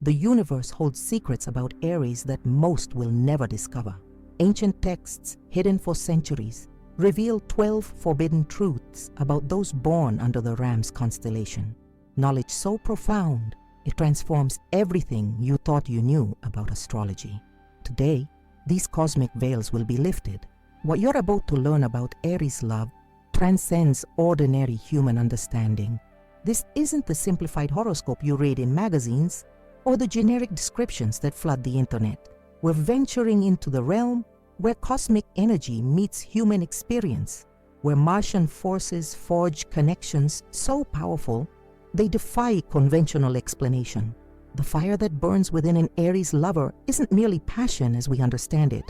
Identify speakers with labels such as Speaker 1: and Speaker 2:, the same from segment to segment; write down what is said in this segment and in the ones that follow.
Speaker 1: The universe holds secrets about Aries that most will never discover. Ancient texts, hidden for centuries, reveal 12 forbidden truths about those born under the Ram's constellation. Knowledge so profound, it transforms everything you thought you knew about astrology. Today, these cosmic veils will be lifted. What you're about to learn about Aries love transcends ordinary human understanding. This isn't the simplified horoscope you read in magazines or the generic descriptions that flood the internet. We're venturing into the realm where cosmic energy meets human experience, where Martian forces forge connections so powerful they defy conventional explanation. The fire that burns within an Aries lover isn't merely passion as we understand it.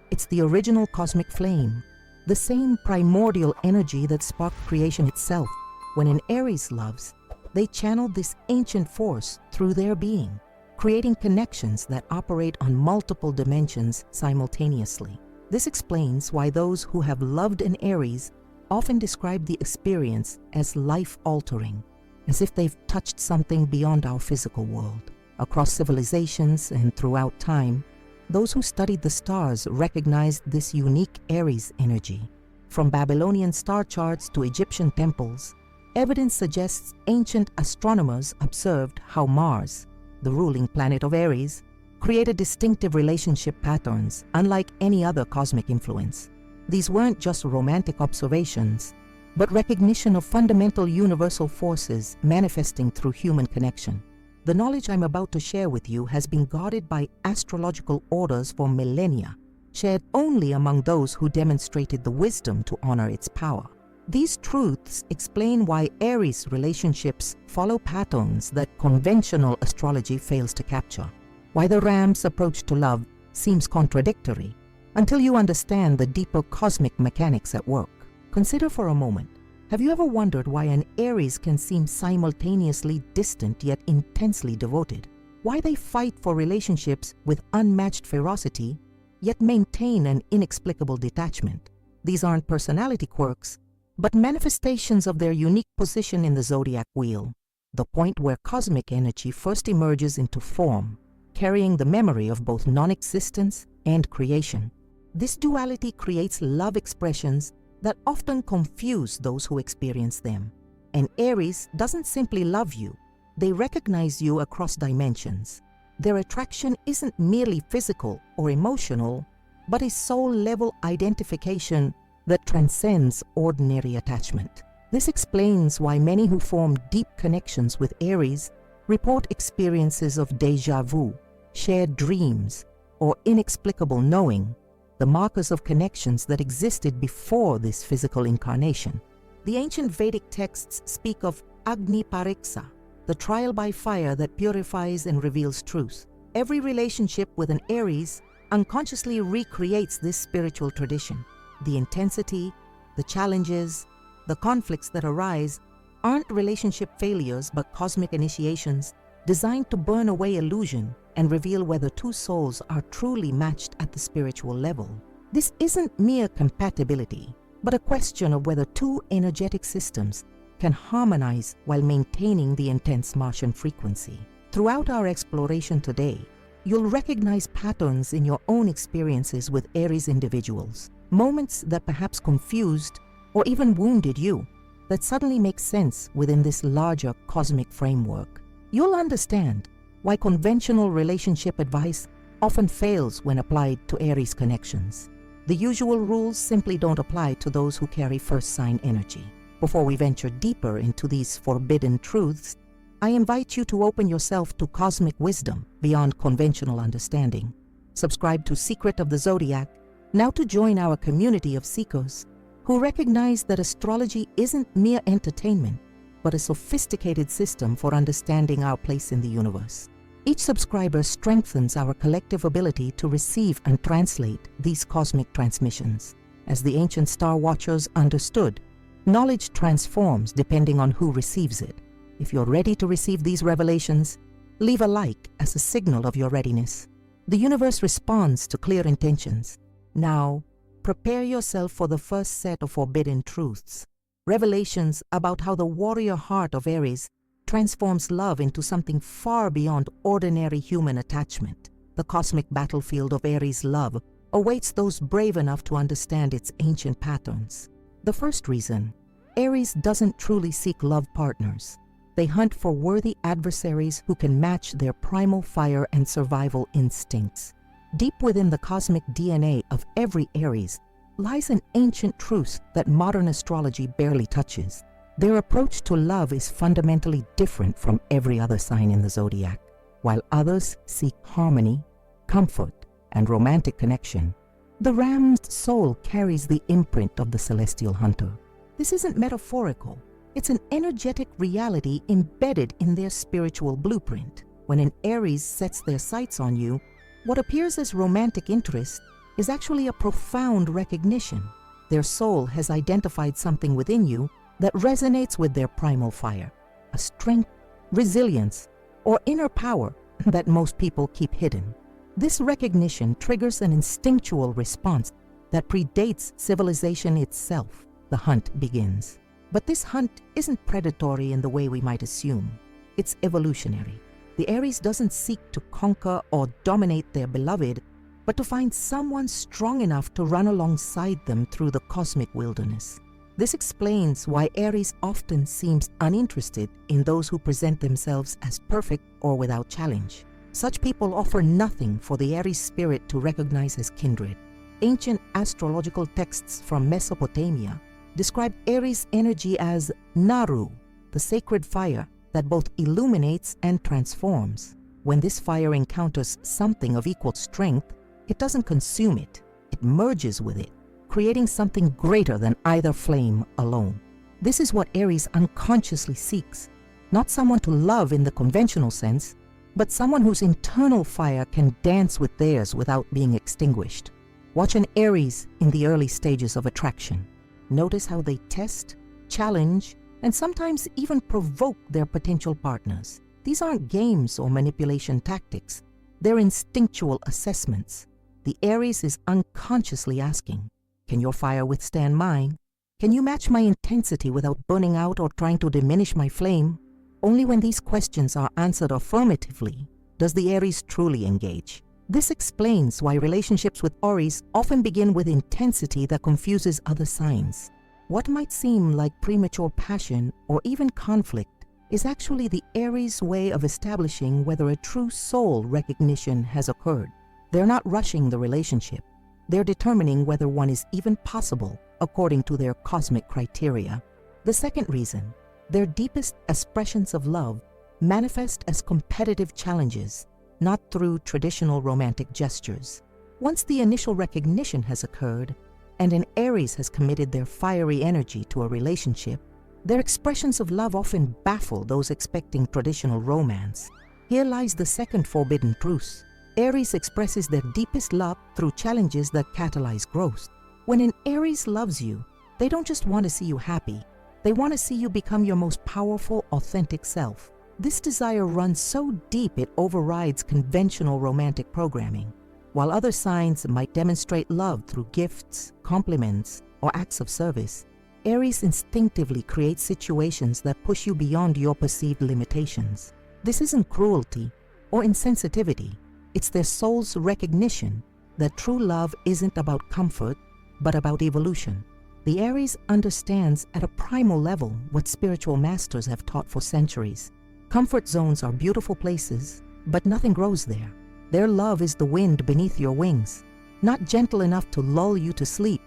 Speaker 1: It's the original cosmic flame, the same primordial energy that sparked creation itself. When an Aries loves, they channel this ancient force through their being, creating connections that operate on multiple dimensions simultaneously. This explains why those who have loved an Aries often describe the experience as life-altering, as if they've touched something beyond our physical world. Across civilizations and throughout time, those who studied the stars recognized this unique Aries energy. From Babylonian star charts to Egyptian temples, evidence suggests ancient astronomers observed how Mars, the ruling planet of Aries, created distinctive relationship patterns unlike any other cosmic influence. These weren't just romantic observations, but recognition of fundamental universal forces manifesting through human connection. The knowledge I'm about to share with you has been guarded by astrological orders for millennia, shared only among those who demonstrated the wisdom to honor its power. These truths explain why Aries relationships follow patterns that conventional astrology fails to capture, why the Ram's approach to love seems contradictory, until you understand the deeper cosmic mechanics at work. Consider for a moment, have you ever wondered why an Aries can seem simultaneously distant yet intensely devoted? Why they fight for relationships with unmatched ferocity, yet maintain an inexplicable detachment? These aren't personality quirks, but manifestations of their unique position in the zodiac wheel, the point where cosmic energy first emerges into form, carrying the memory of both non-existence and creation. This duality creates love expressions that often confuse those who experience them. And Aries doesn't simply love you, they recognize you across dimensions. Their attraction isn't merely physical or emotional, but a soul-level identification that transcends ordinary attachment. This explains why many who form deep connections with Aries report experiences of déjà vu, shared dreams, or inexplicable knowing, the markers of connections that existed before this physical incarnation. The ancient Vedic texts speak of Agni Pariksa, the trial by fire that purifies and reveals truth. Every relationship with an Aries unconsciously recreates this spiritual tradition. The intensity, the challenges, the conflicts that arise aren't relationship failures but cosmic initiations designed to burn away illusion and reveal whether two souls are truly matched at the spiritual level. This isn't mere compatibility, but a question of whether two energetic systems can harmonize while maintaining the intense Martian frequency. Throughout our exploration today, you'll recognize patterns in your own experiences with Aries individuals, moments that perhaps confused or even wounded you, that suddenly make sense within this larger cosmic framework. You'll understand why conventional relationship advice often fails when applied to Aries connections. The usual rules simply don't apply to those who carry first sign energy. Before we venture deeper into these forbidden truths, I invite you to open yourself to cosmic wisdom beyond conventional understanding. Subscribe to Secret of the Zodiac now to join our community of seekers who recognize that astrology isn't mere entertainment, but a sophisticated system for understanding our place in the universe. Each subscriber strengthens our collective ability to receive and translate these cosmic transmissions. As the ancient star watchers understood, knowledge transforms depending on who receives it. If you're ready to receive these revelations, leave a like as a signal of your readiness. The universe responds to clear intentions. Now, prepare yourself for the first set of forbidden truths, revelations about how the warrior heart of Aries transforms love into something far beyond ordinary human attachment. The cosmic battlefield of Aries love awaits those brave enough to understand its ancient patterns. The first reason, Aries doesn't truly seek love partners. They hunt for worthy adversaries who can match their primal fire and survival instincts. Deep within the cosmic DNA of every Aries lies an ancient truth that modern astrology barely touches. Their approach to love is fundamentally different from every other sign in the zodiac. While others seek harmony, comfort, and romantic connection, the ram's soul carries the imprint of the celestial hunter. This isn't metaphorical. It's an energetic reality embedded in their spiritual blueprint. When an Aries sets their sights on you, what appears as romantic interest is actually a profound recognition. Their soul has identified something within you that resonates with their primal fire, a strength, resilience, or inner power that most people keep hidden. This recognition triggers an instinctual response that predates civilization itself. The hunt begins. But this hunt isn't predatory in the way we might assume. It's evolutionary. The Aries doesn't seek to conquer or dominate their beloved, but to find someone strong enough to run alongside them through the cosmic wilderness. This explains why Aries often seems uninterested in those who present themselves as perfect or without challenge. Such people offer nothing for the Aries spirit to recognize as kindred. Ancient astrological texts from Mesopotamia describe Aries energy as Naru, the sacred fire that both illuminates and transforms. When this fire encounters something of equal strength, it doesn't consume it, it merges with it, creating something greater than either flame alone. This is what Aries unconsciously seeks, not someone to love in the conventional sense, but someone whose internal fire can dance with theirs without being extinguished. Watch an Aries in the early stages of attraction. Notice how they test, challenge, and sometimes even provoke their potential partners. These aren't games or manipulation tactics. They're instinctual assessments. The Aries is unconsciously asking, can your fire withstand mine? Can you match my intensity without burning out or trying to diminish my flame? Only when these questions are answered affirmatively does the Aries truly engage. This explains why relationships with Aries often begin with intensity that confuses other signs. What might seem like premature passion or even conflict is actually the Aries' way of establishing whether a true soul recognition has occurred. They're not rushing the relationship. They're determining whether one is even possible according to their cosmic criteria. The second reason, their deepest expressions of love manifest as competitive challenges, not through traditional romantic gestures. Once the initial recognition has occurred, and an Aries has committed their fiery energy to a relationship, their expressions of love often baffle those expecting traditional romance. Here lies the second forbidden truth. Aries expresses their deepest love through challenges that catalyze growth. When an Aries loves you, they don't just want to see you happy, they want to see you become your most powerful, authentic self. This desire runs so deep it overrides conventional romantic programming. While other signs might demonstrate love through gifts, compliments, or acts of service, Aries instinctively creates situations that push you beyond your perceived limitations. This isn't cruelty or insensitivity. It's their soul's recognition that true love isn't about comfort, but about evolution. The Aries understands at a primal level what spiritual masters have taught for centuries. Comfort zones are beautiful places, but nothing grows there. Their love is the wind beneath your wings, not gentle enough to lull you to sleep,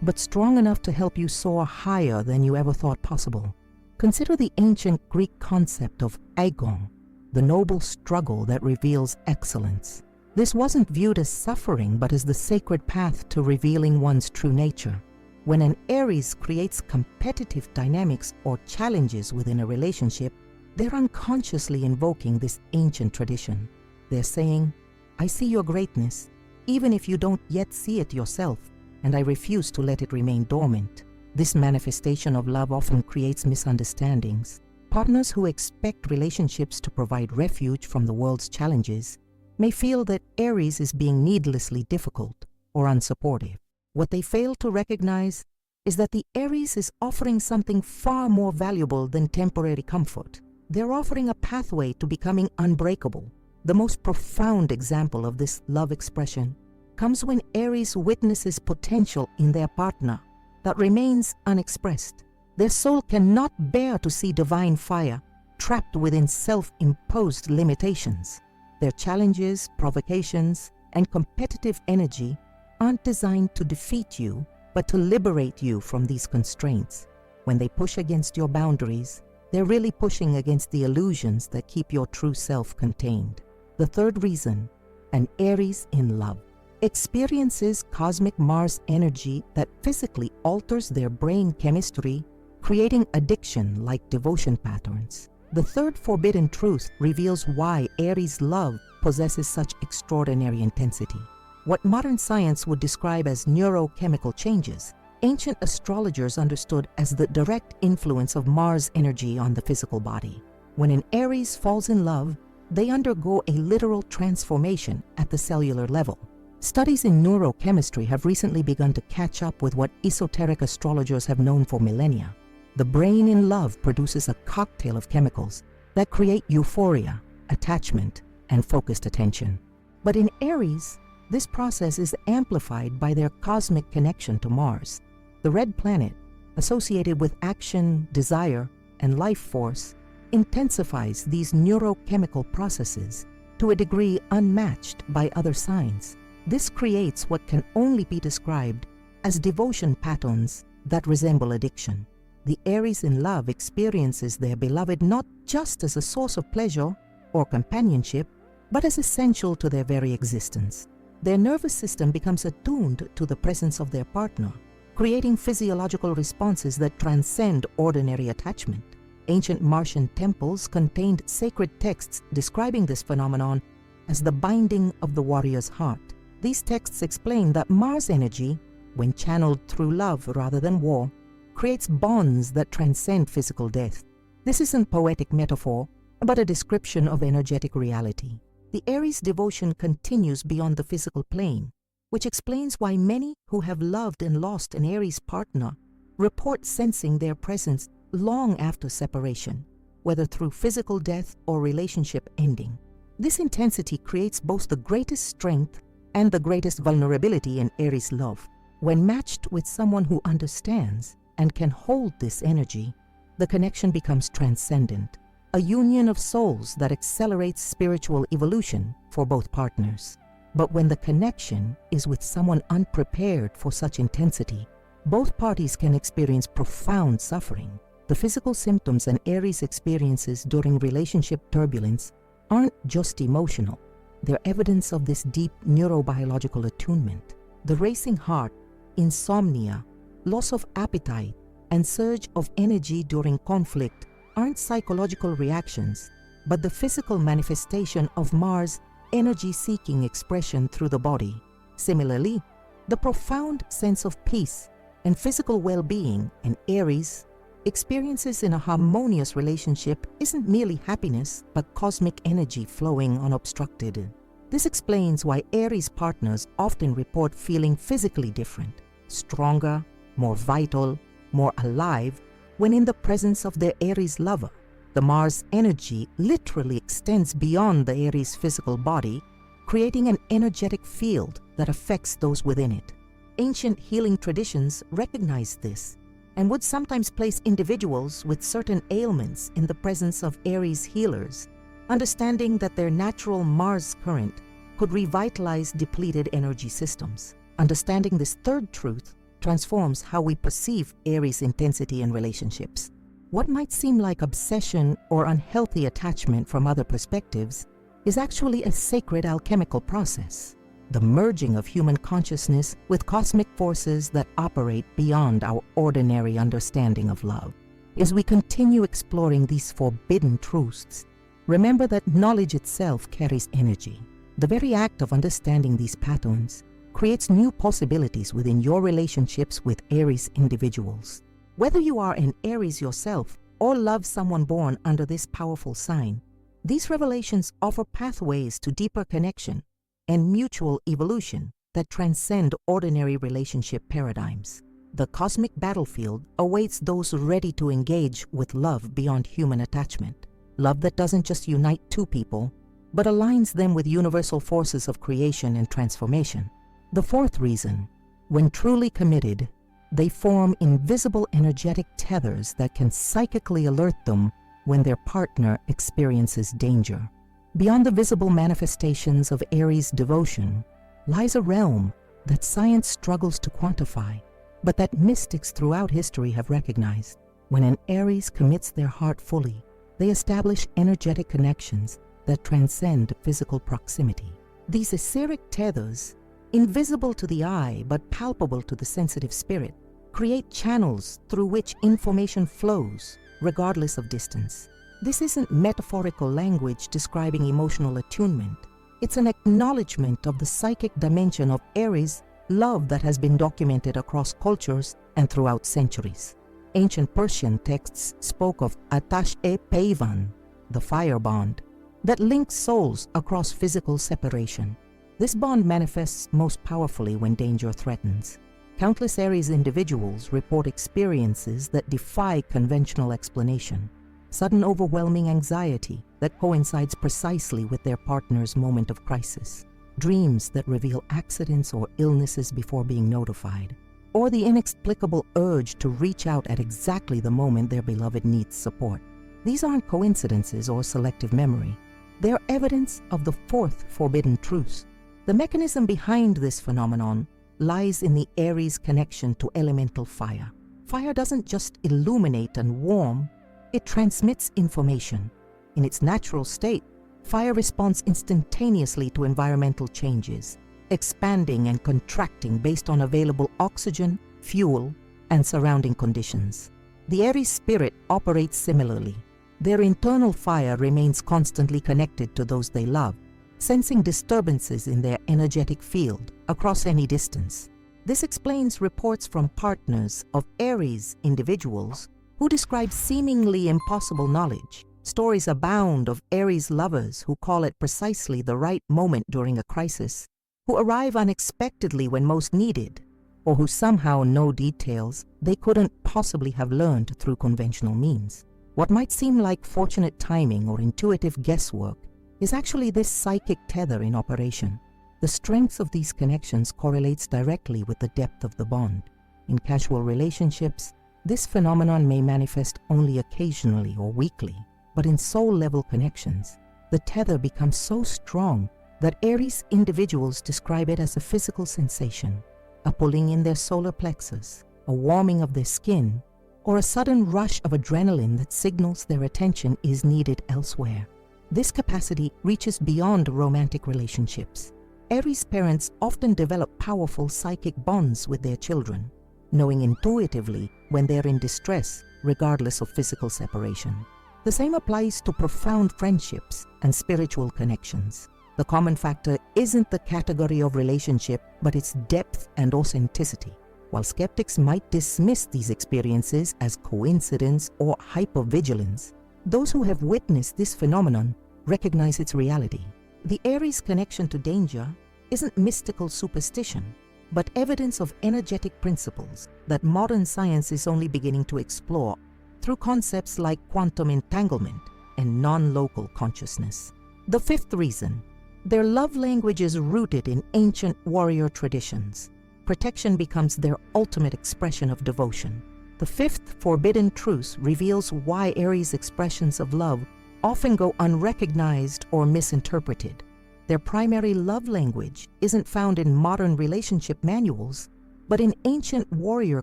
Speaker 1: but strong enough to help you soar higher than you ever thought possible. Consider the ancient Greek concept of agon, the noble struggle that reveals excellence. This wasn't viewed as suffering, but as the sacred path to revealing one's true nature. When an Aries creates competitive dynamics or challenges within a relationship, they're unconsciously invoking this ancient tradition. They're saying, I see your greatness, even if you don't yet see it yourself, and I refuse to let it remain dormant. This manifestation of love often creates misunderstandings. Partners who expect relationships to provide refuge from the world's challenges may feel that Aries is being needlessly difficult or unsupportive. What they fail to recognize is that the Aries is offering something far more valuable than temporary comfort. They're offering a pathway to becoming unbreakable. The most profound example of this love expression comes when Aries witnesses potential in their partner that remains unexpressed. Their soul cannot bear to see divine fire trapped within self-imposed limitations. Their challenges, provocations, and competitive energy aren't designed to defeat you, but to liberate you from these constraints. When they push against your boundaries, they're really pushing against the illusions that keep your true self contained. The third reason, an Aries in love experiences cosmic Mars energy that physically alters their brain chemistry, creating addiction-like devotion patterns. The third forbidden truth reveals why Aries love possesses such extraordinary intensity. What modern science would describe as neurochemical changes, ancient astrologers understood as the direct influence of Mars energy on the physical body. When an Aries falls in love, they undergo a literal transformation at the cellular level. Studies in neurochemistry have recently begun to catch up with what esoteric astrologers have known for millennia. The brain in love produces a cocktail of chemicals that create euphoria, attachment, and focused attention. But in Aries, this process is amplified by their cosmic connection to Mars. The red planet, associated with action, desire, and life force, intensifies these neurochemical processes to a degree unmatched by other signs. This creates what can only be described as devotion patterns that resemble addiction. The Aries in love experiences their beloved not just as a source of pleasure or companionship, but as essential to their very existence. Their nervous system becomes attuned to the presence of their partner, creating physiological responses that transcend ordinary attachment. Ancient Martian temples contained sacred texts describing this phenomenon as the binding of the warrior's heart. These texts explain that Mars energy, when channeled through love rather than war, creates bonds that transcend physical death. This isn't poetic metaphor, but a description of energetic reality. The Aries devotion continues beyond the physical plane, which explains why many who have loved and lost an Aries partner report sensing their presence long after separation, whether through physical death or relationship ending. This intensity creates both the greatest strength and the greatest vulnerability in Aries love. When matched with someone who understands and can hold this energy, the connection becomes transcendent, a union of souls that accelerates spiritual evolution for both partners. But when the connection is with someone unprepared for such intensity, both parties can experience profound suffering. The physical symptoms an Aries experiences during relationship turbulence aren't just emotional. They're evidence of this deep neurobiological attunement. The racing heart, insomnia, loss of appetite, and surge of energy during conflict aren't psychological reactions, but the physical manifestation of Mars' energy-seeking expression through the body. Similarly, the profound sense of peace and physical well-being an Aries experiences in a harmonious relationship isn't merely happiness, but cosmic energy flowing unobstructed. This explains why Aries partners often report feeling physically different, stronger, more vital, more alive when in the presence of their Aries lover. The Mars energy literally extends beyond the Aries physical body, creating an energetic field that affects those within it. Ancient healing traditions recognize this and would sometimes place individuals with certain ailments in the presence of Aries healers, understanding that their natural Mars current could revitalize depleted energy systems. Understanding this third truth transforms how we perceive Aries intensity in relationships. What might seem like obsession or unhealthy attachment from other perspectives is actually a sacred alchemical process, the merging of human consciousness with cosmic forces that operate beyond our ordinary understanding of love. As we continue exploring these forbidden truths, remember that knowledge itself carries energy. The very act of understanding these patterns creates new possibilities within your relationships with Aries individuals. Whether you are an Aries yourself or love someone born under this powerful sign, these revelations offer pathways to deeper connection and mutual evolution that transcend ordinary relationship paradigms. The cosmic battlefield awaits those ready to engage with love beyond human attachment. love that doesn't just unite two people, but aligns them with universal forces of creation and transformation. The fourth reason, when truly committed, they form invisible energetic tethers that can psychically alert them when their partner experiences danger. Beyond the visible manifestations of Aries devotion lies a realm that science struggles to quantify, but that mystics throughout history have recognized. When an Aries commits their heart fully, they establish energetic connections that transcend physical proximity. These etheric tethers, invisible to the eye but palpable to the sensitive spirit, create channels through which information flows regardless of distance. This isn't metaphorical language describing emotional attunement. It's an acknowledgement of the psychic dimension of Aries love that has been documented across cultures and throughout centuries. Ancient Persian texts spoke of Atash-e-Peyvan, the fire bond, that links souls across physical separation. This bond manifests most powerfully when danger threatens. Countless Aries individuals report experiences that defy conventional explanation. Sudden overwhelming anxiety that coincides precisely with their partner's moment of crisis. Dreams that reveal accidents or illnesses before being notified. Or the inexplicable urge to reach out at exactly the moment their beloved needs support. These aren't coincidences or selective memory. They're evidence of the fourth forbidden truth. The mechanism behind this phenomenon lies in the Aries connection to elemental fire. Fire doesn't just illuminate and warm, it transmits information. In its natural state, fire responds instantaneously to environmental changes, expanding and contracting based on available oxygen, fuel, and surrounding conditions. The Aries spirit operates similarly. Their internal fire remains constantly connected to those they love, sensing disturbances in their energetic field across any distance. This explains reports from partners of Aries individuals who describe seemingly impossible knowledge. Stories abound of Aries lovers who call it precisely the right moment during a crisis, who arrive unexpectedly when most needed, or who somehow know details they couldn't possibly have learned through conventional means. What might seem like fortunate timing or intuitive guesswork is actually this psychic tether in operation. The strength of these connections correlates directly with the depth of the bond. In casual relationships, this phenomenon may manifest only occasionally or weakly, but in soul-level connections, the tether becomes so strong that Aries individuals describe it as a physical sensation, a pulling in their solar plexus, a warming of their skin, or a sudden rush of adrenaline that signals their attention is needed elsewhere. This capacity reaches beyond romantic relationships. Aries parents often develop powerful psychic bonds with their children, knowing intuitively when they're in distress, regardless of physical separation. The same applies to profound friendships and spiritual connections. The common factor isn't the category of relationship, but its depth and authenticity. While skeptics might dismiss these experiences as coincidence or hypervigilance, those who have witnessed this phenomenon recognize its reality. The Aries connection to danger isn't mystical superstition, but evidence of energetic principles that modern science is only beginning to explore through concepts like quantum entanglement and non-local consciousness. The fifth reason, their love language is rooted in ancient warrior traditions. Protection becomes their ultimate expression of devotion. The fifth forbidden truth reveals why Aries' expressions of love often go unrecognized or misinterpreted. Their primary love language isn't found in modern relationship manuals, but in ancient warrior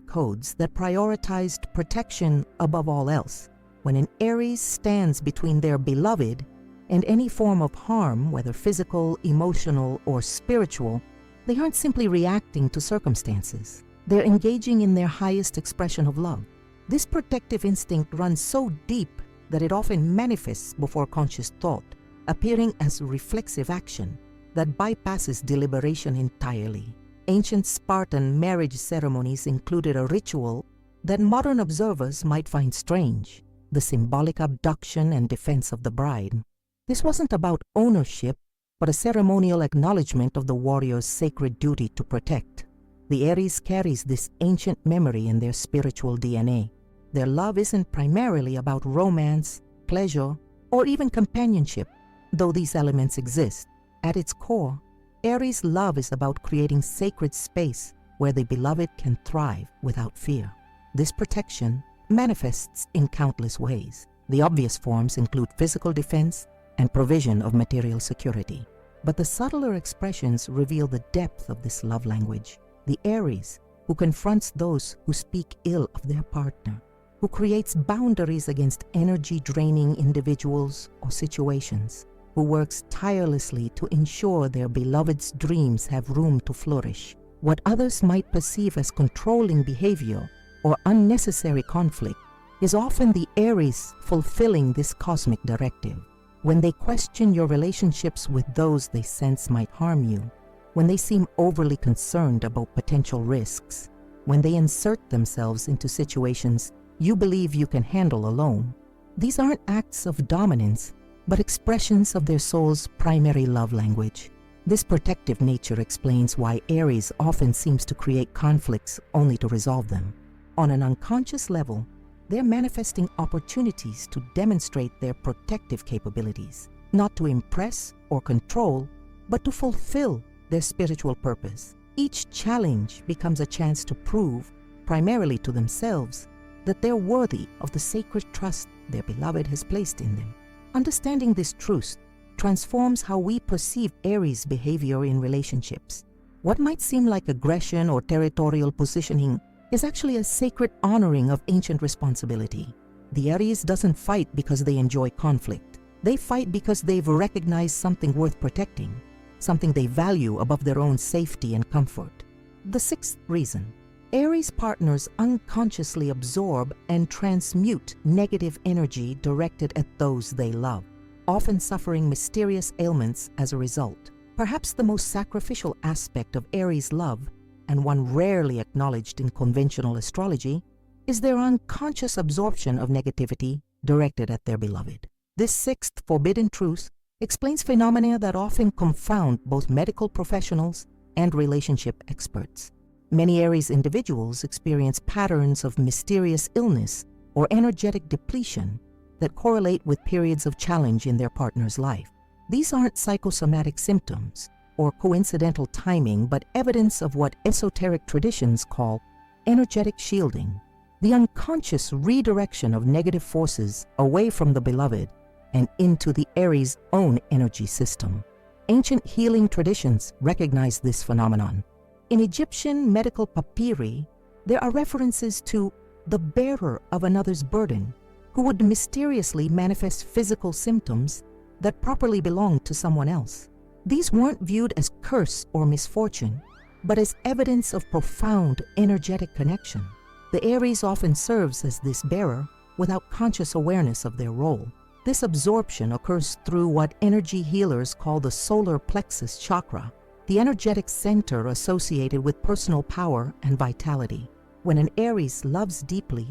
Speaker 1: codes that prioritized protection above all else. When an Aries stands between their beloved and any form of harm, whether physical, emotional, or spiritual, they aren't simply reacting to circumstances. They're engaging in their highest expression of love. This protective instinct runs so deep that it often manifests before conscious thought, appearing as reflexive action that bypasses deliberation entirely. Ancient Spartan marriage ceremonies included a ritual that modern observers might find strange, the symbolic abduction and defense of the bride. This wasn't about ownership, but a ceremonial acknowledgement of the warrior's sacred duty to protect. The Aries carries this ancient memory in their spiritual DNA. Their love isn't primarily about romance, pleasure, or even companionship. Though these elements exist, at its core, Aries love is about creating sacred space where the beloved can thrive without fear. This protection manifests in countless ways. The obvious forms include physical defense and provision of material security. But the subtler expressions reveal the depth of this love language. The Aries, who confronts those who speak ill of their partner, who creates boundaries against energy-draining individuals or situations, who works tirelessly to ensure their beloved's dreams have room to flourish. What others might perceive as controlling behavior or unnecessary conflict is often the Aries fulfilling this cosmic directive. When they question your relationships with those they sense might harm you, when they seem overly concerned about potential risks, when they insert themselves into situations you believe you can handle alone, these aren't acts of dominance, but expressions of their soul's primary love language. This protective nature explains why Aries often seems to create conflicts only to resolve them. On an unconscious level, they're manifesting opportunities to demonstrate their protective capabilities, not to impress or control, but to fulfill their spiritual purpose. Each challenge becomes a chance to prove, primarily to themselves, that they're worthy of the sacred trust their beloved has placed in them. Understanding this truth transforms how we perceive Aries' behavior in relationships. What might seem like aggression or territorial positioning is actually a sacred honoring of ancient responsibility. The Aries doesn't fight because they enjoy conflict. They fight because they've recognized something worth protecting, something they value above their own safety and comfort. The sixth reason: Aries partners unconsciously absorb and transmute negative energy directed at those they love, often suffering mysterious ailments as a result. Perhaps the most sacrificial aspect of Aries love, and one rarely acknowledged in conventional astrology, is their unconscious absorption of negativity directed at their beloved. This sixth forbidden truth explains phenomena that often confound both medical professionals and relationship experts. Many Aries individuals experience patterns of mysterious illness or energetic depletion that correlate with periods of challenge in their partner's life. These aren't psychosomatic symptoms or coincidental timing, but evidence of what esoteric traditions call energetic shielding, the unconscious redirection of negative forces away from the beloved and into the Aries' own energy system. Ancient healing traditions recognize this phenomenon. In Egyptian medical papyri, there are references to the bearer of another's burden who would mysteriously manifest physical symptoms that properly belonged to someone else. These weren't viewed as curse or misfortune, but as evidence of profound energetic connection. The Aries often serves as this bearer without conscious awareness of their role. This absorption occurs through what energy healers call the solar plexus chakra, the energetic center associated with personal power and vitality. When an Aries loves deeply,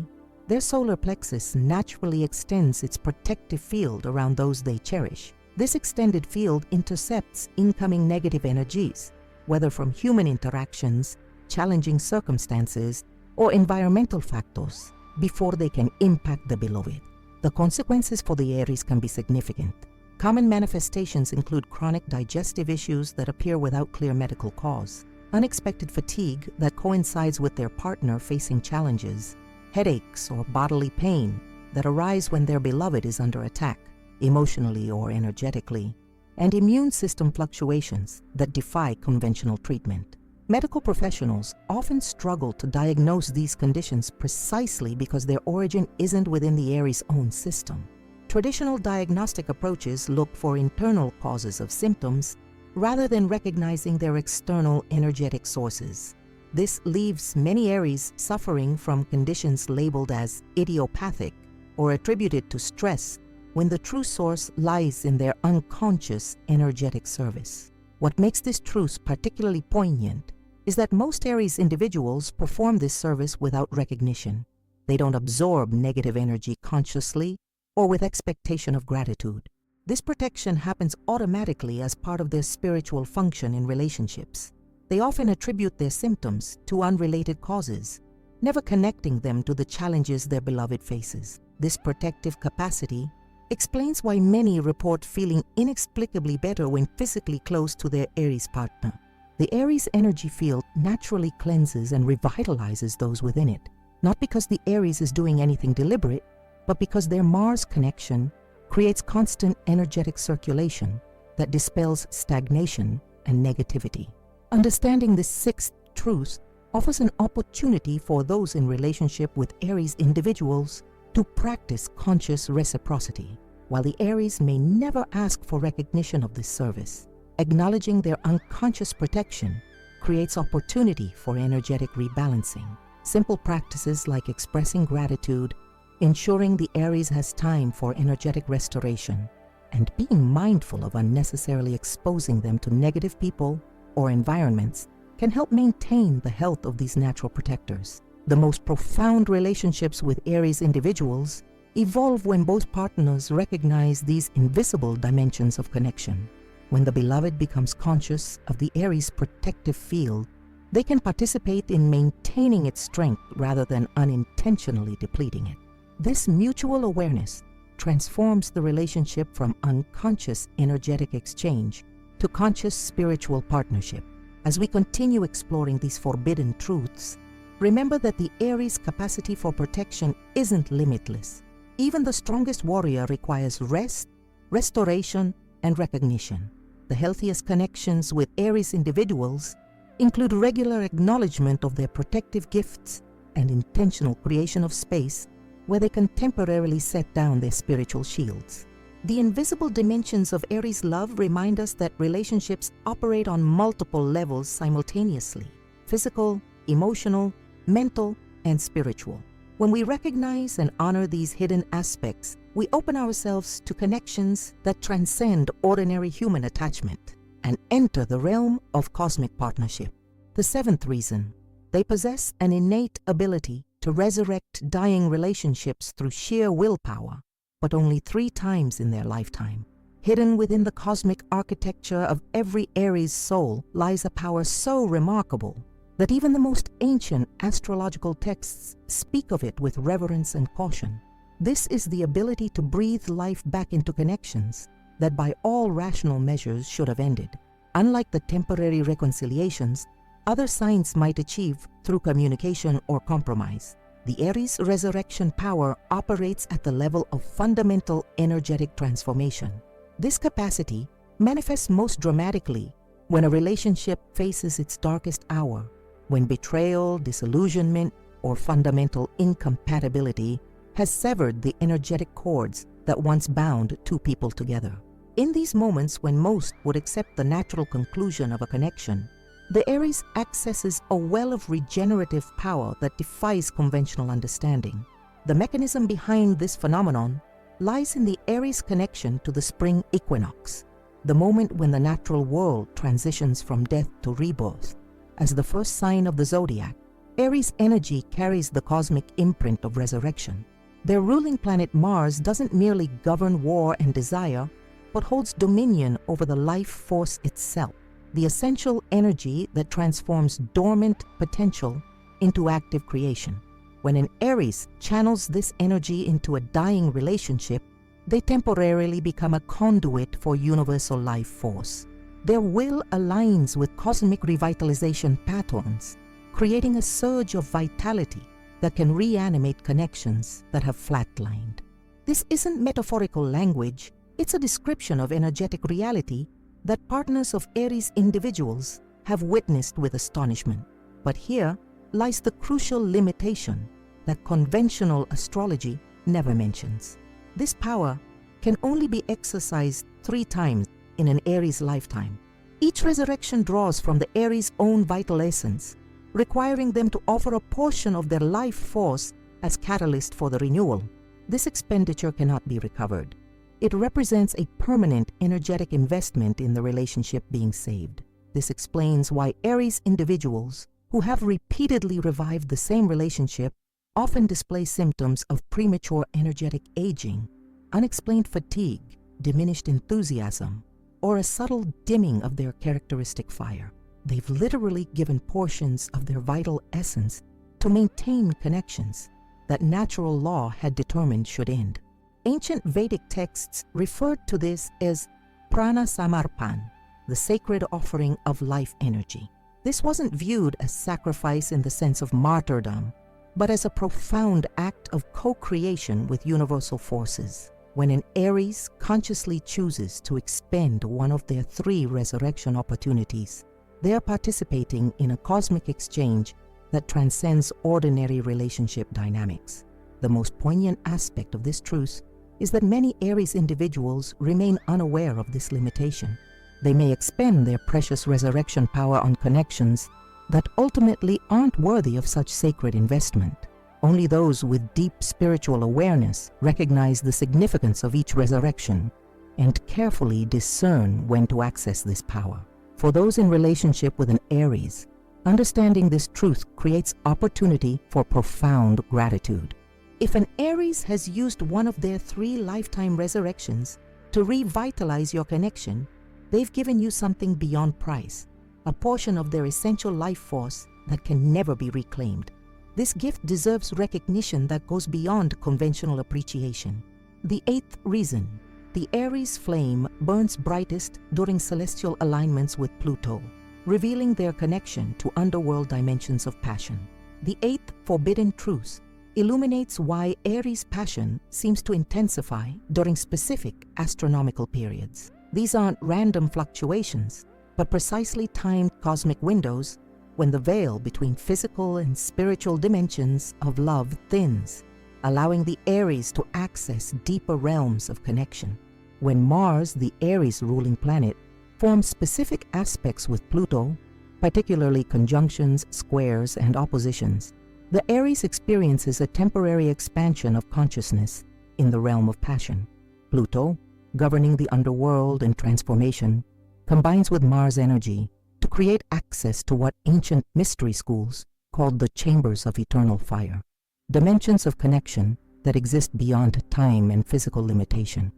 Speaker 1: their solar plexus naturally extends its protective field around those they cherish. This extended field intercepts incoming negative energies, whether from human interactions, challenging circumstances, or environmental factors, before they can impact the beloved. The consequences for the Aries can be significant. Common manifestations include chronic digestive issues that appear without clear medical cause, unexpected fatigue that coincides with their partner facing challenges, headaches or bodily pain that arise when their beloved is under attack, emotionally or energetically, and immune system fluctuations that defy conventional treatment. Medical professionals often struggle to diagnose these conditions precisely because their origin isn't within the Aries' own system. Traditional diagnostic approaches look for internal causes of symptoms rather than recognizing their external energetic sources. This leaves many Aries suffering from conditions labeled as idiopathic or attributed to stress, when the true source lies in their unconscious energetic service. What makes this truth particularly poignant is that most Aries individuals perform this service without recognition. They don't absorb negative energy consciously or with expectation of gratitude. This protection happens automatically as part of their spiritual function in relationships. They often attribute their symptoms to unrelated causes, never connecting them to the challenges their beloved faces. This protective capacity explains why many report feeling inexplicably better when physically close to their Aries partner. The Aries energy field naturally cleanses and revitalizes those within it, not because the Aries is doing anything deliberate, but because their Mars connection creates constant energetic circulation that dispels stagnation and negativity. Understanding this sixth truth offers an opportunity for those in relationship with Aries individuals to practice conscious reciprocity. While the Aries may never ask for recognition of this service, acknowledging their unconscious protection creates opportunity for energetic rebalancing. Simple practices like expressing gratitude, ensuring the Aries has time for energetic restoration, and being mindful of unnecessarily exposing them to negative people or environments can help maintain the health of these natural protectors. The most profound relationships with Aries individuals evolve when both partners recognize these invisible dimensions of connection. When the beloved becomes conscious of the Aries protective field, they can participate in maintaining its strength rather than unintentionally depleting it. This mutual awareness transforms the relationship from unconscious energetic exchange to conscious spiritual partnership. As we continue exploring these forbidden truths, remember that the Aries' capacity for protection isn't limitless. Even the strongest warrior requires rest, restoration, and recognition. The healthiest connections with Aries individuals include regular acknowledgement of their protective gifts and intentional creation of space where they can temporarily set down their spiritual shields. The invisible dimensions of Aries love remind us that relationships operate on multiple levels simultaneously: physical, emotional, mental, and spiritual. When we recognize and honor these hidden aspects, we open ourselves to connections that transcend ordinary human attachment and enter the realm of cosmic partnership. The seventh reason: they possess an innate ability to resurrect dying relationships through sheer willpower, but only 3 times in their lifetime. Hidden within the cosmic architecture of every Aries soul lies a power so remarkable that even the most ancient astrological texts speak of it with reverence and caution. This is the ability to breathe life back into connections that by all rational measures should have ended. Unlike the temporary reconciliations other signs might achieve through communication or compromise, the Aries resurrection power operates at the level of fundamental energetic transformation. This capacity manifests most dramatically when a relationship faces its darkest hour, when betrayal, disillusionment, or fundamental incompatibility has severed the energetic cords that once bound 2 people together. In these moments when most would accept the natural conclusion of a connection, the Aries accesses a well of regenerative power that defies conventional understanding. The mechanism behind this phenomenon lies in the Aries connection to the spring equinox, the moment when the natural world transitions from death to rebirth. As the first sign of the Zodiac, Aries energy carries the cosmic imprint of resurrection. Their ruling planet Mars doesn't merely govern war and desire, but holds dominion over the life force itself, the essential energy that transforms dormant potential into active creation. When an Aries channels this energy into a dying relationship, they temporarily become a conduit for universal life force. Their will aligns with cosmic revitalization patterns, creating a surge of vitality that can reanimate connections that have flatlined. This isn't metaphorical language, it's a description of energetic reality that partners of Aries individuals have witnessed with astonishment. But here lies the crucial limitation that conventional astrology never mentions. This power can only be exercised 3 times in an Aries lifetime. Each resurrection draws from the Aries' own vital essence, requiring them to offer a portion of their life force as catalyst for the renewal. This expenditure cannot be recovered. It represents a permanent energetic investment in the relationship being saved. This explains why Aries individuals who have repeatedly revived the same relationship often display symptoms of premature energetic aging, unexplained fatigue, diminished enthusiasm, or a subtle dimming of their characteristic fire. They've literally given portions of their vital essence to maintain connections that natural law had determined should end. Ancient Vedic texts referred to this as prana samarpan, the sacred offering of life energy. This wasn't viewed as sacrifice in the sense of martyrdom, but as a profound act of co-creation with universal forces. When an Aries consciously chooses to expend one of their 3 resurrection opportunities, they are participating in a cosmic exchange that transcends ordinary relationship dynamics. The most poignant aspect of this truth is that many Aries individuals remain unaware of this limitation. They may expend their precious resurrection power on connections that ultimately aren't worthy of such sacred investment. Only those with deep spiritual awareness recognize the significance of each resurrection and carefully discern when to access this power. For those in relationship with an Aries, understanding this truth creates opportunity for profound gratitude. If an Aries has used one of their 3 lifetime resurrections to revitalize your connection, they've given you something beyond price, a portion of their essential life force that can never be reclaimed. This gift deserves recognition that goes beyond conventional appreciation. The 8th reason: the Aries flame burns brightest during celestial alignments with Pluto, revealing their connection to underworld dimensions of passion. The 8th forbidden truth illuminates why Aries passion seems to intensify during specific astronomical periods. These aren't random fluctuations, but precisely timed cosmic windows when the veil between physical and spiritual dimensions of love thins, allowing the Aries to access deeper realms of connection. When Mars, the Aries ruling planet, forms specific aspects with Pluto, particularly conjunctions, squares, and oppositions, the Aries experiences a temporary expansion of consciousness in the realm of passion. Pluto, governing the underworld and transformation, combines with Mars energy to create access to what ancient mystery schools called the chambers of eternal fire, dimensions of connection that exist beyond time and physical limitation.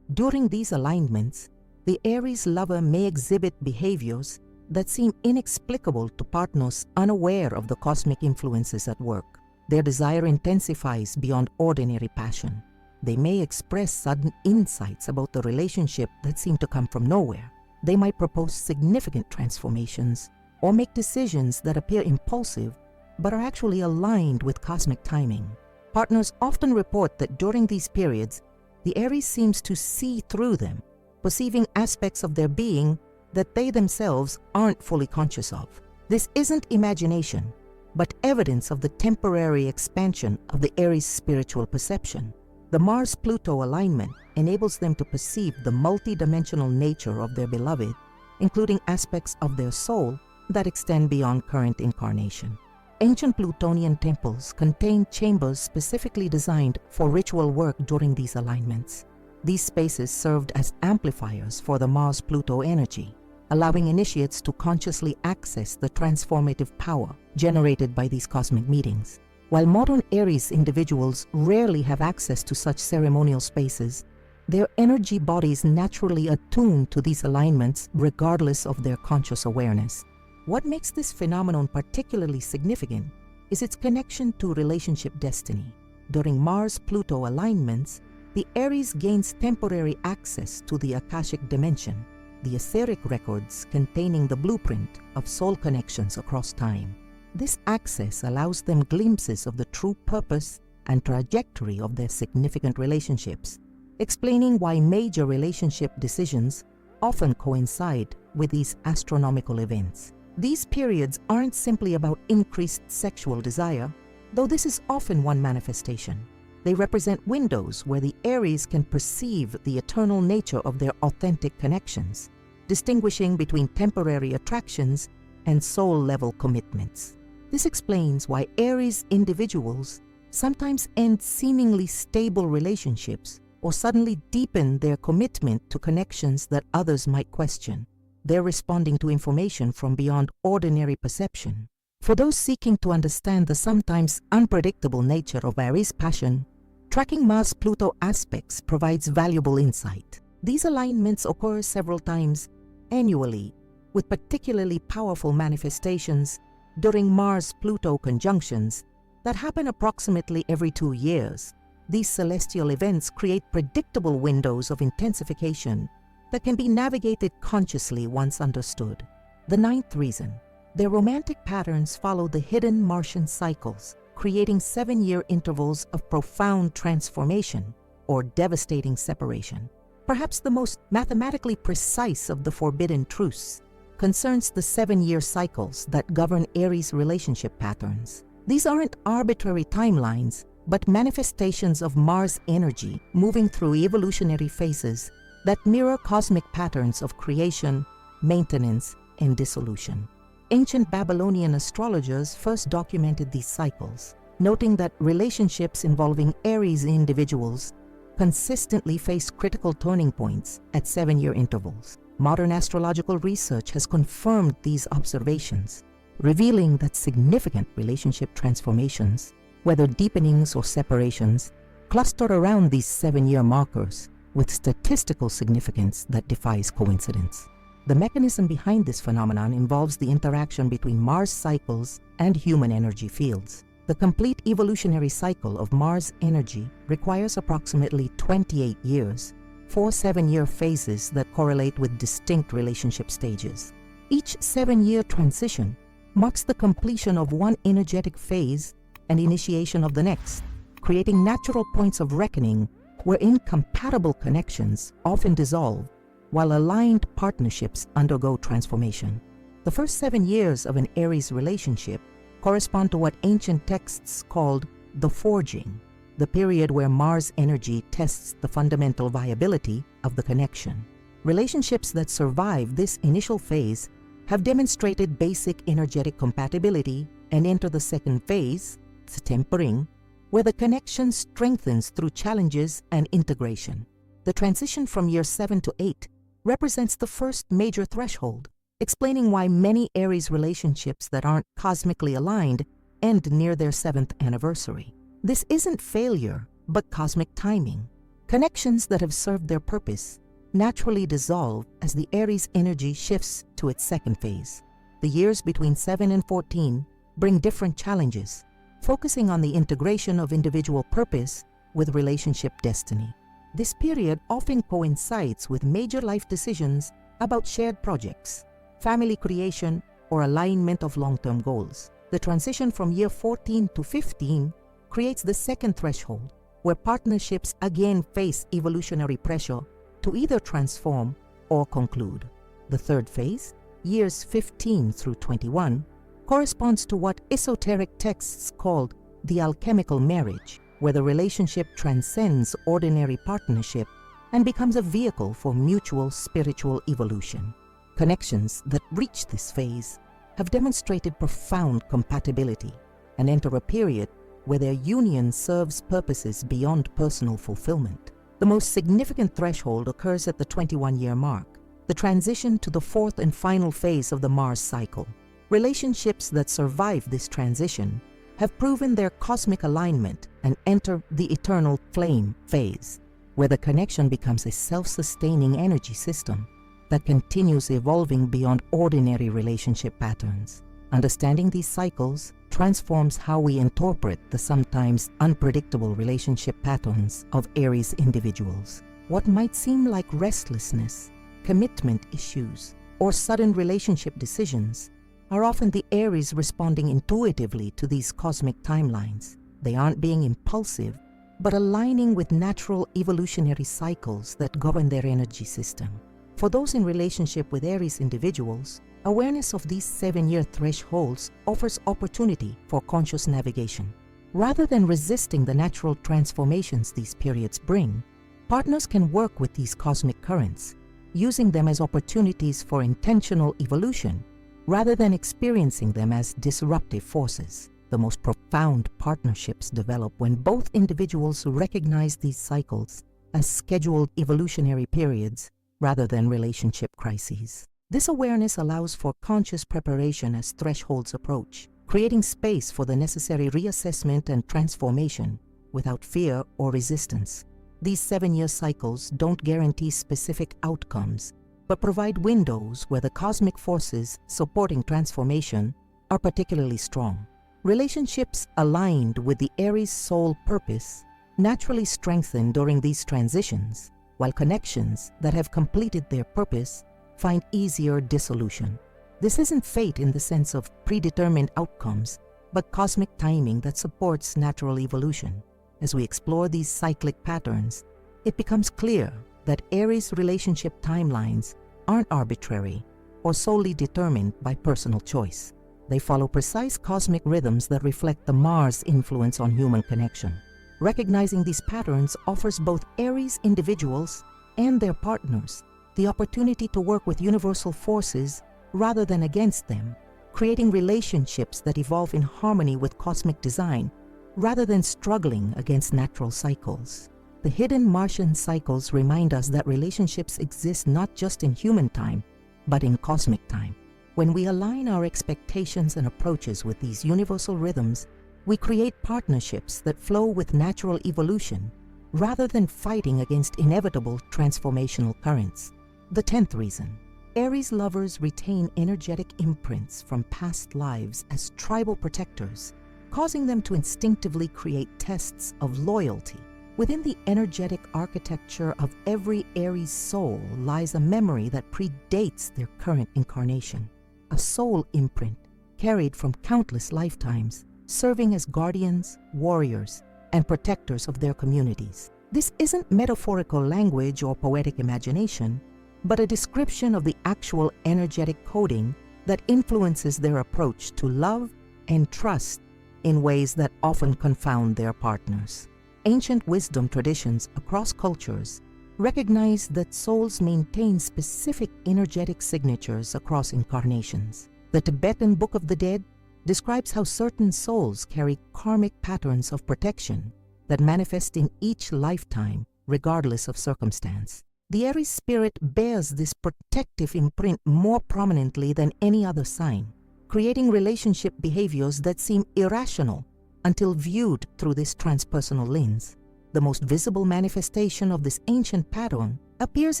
Speaker 1: During these alignments, the Aries lover may exhibit behaviors that seem inexplicable to partners unaware of the cosmic influences at work. Their desire intensifies beyond ordinary passion. They may express sudden insights about the relationship that seem to come from nowhere. They might propose significant transformations or make decisions that appear impulsive but are actually aligned with cosmic timing. Partners often report that during these periods, the Aries seems to see through them, perceiving aspects of their being that they themselves aren't fully conscious of. This isn't imagination, but evidence of the temporary expansion of the Aries' spiritual perception. The Mars-Pluto alignment enables them to perceive the multi-dimensional nature of their beloved, including aspects of their soul that extend beyond current incarnation. Ancient Plutonian temples contain chambers specifically designed for ritual work during these alignments. These spaces served as amplifiers for the Mars-Pluto energy, allowing initiates to consciously access the transformative power generated by these cosmic meetings. While modern Aries individuals rarely have access to such ceremonial spaces, their energy bodies naturally attune to these alignments regardless of their conscious awareness. What makes this phenomenon particularly significant is its connection to relationship destiny. During Mars-Pluto alignments, the Aries gains temporary access to the Akashic dimension, the etheric records containing the blueprint of soul connections across time. This access allows them glimpses of the true purpose and trajectory of their significant relationships, explaining why major relationship decisions often coincide with these astronomical events. These periods aren't simply about increased sexual desire, though this is often one manifestation. They represent windows where the Aries can perceive the eternal nature of their authentic connections, distinguishing between temporary attractions and soul-level commitments. This explains why Aries individuals sometimes end seemingly stable relationships or suddenly deepen their commitment to connections that others might question. They're responding to information from beyond ordinary perception. For those seeking to understand the sometimes unpredictable nature of Aries passion, tracking Mars-Pluto aspects provides valuable insight. These alignments occur several times annually, with particularly powerful manifestations during Mars-Pluto conjunctions that happen approximately every 2 years. These celestial events create predictable windows of intensification that can be navigated consciously once understood. The ninth reason, their romantic patterns follow the hidden Martian cycles, creating 7-year intervals of profound transformation or devastating separation. Perhaps the most mathematically precise of the forbidden truths concerns the 7-year cycles that govern Aries relationship patterns. These aren't arbitrary timelines, but manifestations of Mars energy moving through evolutionary phases that mirror cosmic patterns of creation, maintenance, and dissolution. Ancient Babylonian astrologers first documented these cycles, noting that relationships involving Aries individuals consistently face critical turning points at 7-year intervals. Modern astrological research has confirmed these observations, revealing that significant relationship transformations, whether deepenings or separations, cluster around these 7-year markers with statistical significance that defies coincidence. The mechanism behind this phenomenon involves the interaction between Mars cycles and human energy fields. The complete evolutionary cycle of Mars energy requires approximately 28 years, 4 7-year phases that correlate with distinct relationship stages. Each 7-year transition marks the completion of one energetic phase and initiation of the next, creating natural points of reckoning where incompatible connections often dissolve while aligned partnerships undergo transformation. The first 7 years of an Aries relationship correspond to what ancient texts called the forging, the period where Mars energy tests the fundamental viability of the connection. Relationships that survive this initial phase have demonstrated basic energetic compatibility and enter the second phase, tempering, where the connection strengthens through challenges and integration. The transition from year 7 to 8 represents the first major threshold, explaining why many Aries relationships that aren't cosmically aligned end near their 7th anniversary. This isn't failure, but cosmic timing. Connections that have served their purpose naturally dissolve as the Aries energy shifts to its second phase. The years between 7 and 14 bring different challenges, focusing on the integration of individual purpose with relationship destiny. This period often coincides with major life decisions about shared projects, family creation, or alignment of long-term goals. The transition from year 14 to 15 creates the second threshold, where partnerships again face evolutionary pressure to either transform or conclude. The third phase, years 15 through 21, corresponds to what esoteric texts called the alchemical marriage, where the relationship transcends ordinary partnership and becomes a vehicle for mutual spiritual evolution. Connections that reach this phase have demonstrated profound compatibility and enter a period where their union serves purposes beyond personal fulfillment. The most significant threshold occurs at the 21-year mark, the transition to the fourth and final phase of the Mars cycle. Relationships that survive this transition have proven their cosmic alignment and enter the eternal flame phase, where the connection becomes a self-sustaining energy system that continues evolving beyond ordinary relationship patterns. Understanding these cycles transforms how we interpret the sometimes unpredictable relationship patterns of Aries individuals. What might seem like restlessness, commitment issues, or sudden relationship decisions are often the Aries responding intuitively to these cosmic timelines. They aren't being impulsive, but aligning with natural evolutionary cycles that govern their energy system. For those in relationship with Aries individuals, awareness of these 7-year thresholds offers opportunity for conscious navigation. Rather than resisting the natural transformations these periods bring, partners can work with these cosmic currents, using them as opportunities for intentional evolution rather than experiencing them as disruptive forces. The most profound partnerships develop when both individuals recognize these cycles as scheduled evolutionary periods rather than relationship crises. This awareness allows for conscious preparation as thresholds approach, creating space for the necessary reassessment and transformation without fear or resistance. These 7-year cycles don't guarantee specific outcomes, but provide windows where the cosmic forces supporting transformation are particularly strong. Relationships aligned with the Aries soul purpose naturally strengthen during these transitions, while connections that have completed their purpose find easier dissolution. This isn't fate in the sense of predetermined outcomes, but cosmic timing that supports natural evolution. As we explore these cyclic patterns, it becomes clear that Aries relationship timelines aren't arbitrary or solely determined by personal choice. They follow precise cosmic rhythms that reflect the Mars influence on human connection. Recognizing these patterns offers both Aries individuals and their partners the opportunity to work with universal forces rather than against them, creating relationships that evolve in harmony with cosmic design rather than struggling against natural cycles. The hidden Martian cycles remind us that relationships exist not just in human time, but in cosmic time. When we align our expectations and approaches with these universal rhythms, we create partnerships that flow with natural evolution rather than fighting against inevitable transformational currents. The 10th reason. Aries lovers retain energetic imprints from past lives as tribal protectors, causing them to instinctively create tests of loyalty. Within the energetic architecture of every Aries soul lies a memory that predates their current incarnation, a soul imprint carried from countless lifetimes, serving as guardians, warriors, and protectors of their communities. This isn't metaphorical language or poetic imagination, but a description of the actual energetic coding that influences their approach to love and trust in ways that often confound their partners. Ancient wisdom traditions across cultures recognize that souls maintain specific energetic signatures across incarnations. The Tibetan Book of the Dead describes how certain souls carry karmic patterns of protection that manifest in each lifetime, regardless of circumstance. The Aries spirit bears this protective imprint more prominently than any other sign, creating relationship behaviors that seem irrational until viewed through this transpersonal lens. The most visible manifestation of this ancient pattern appears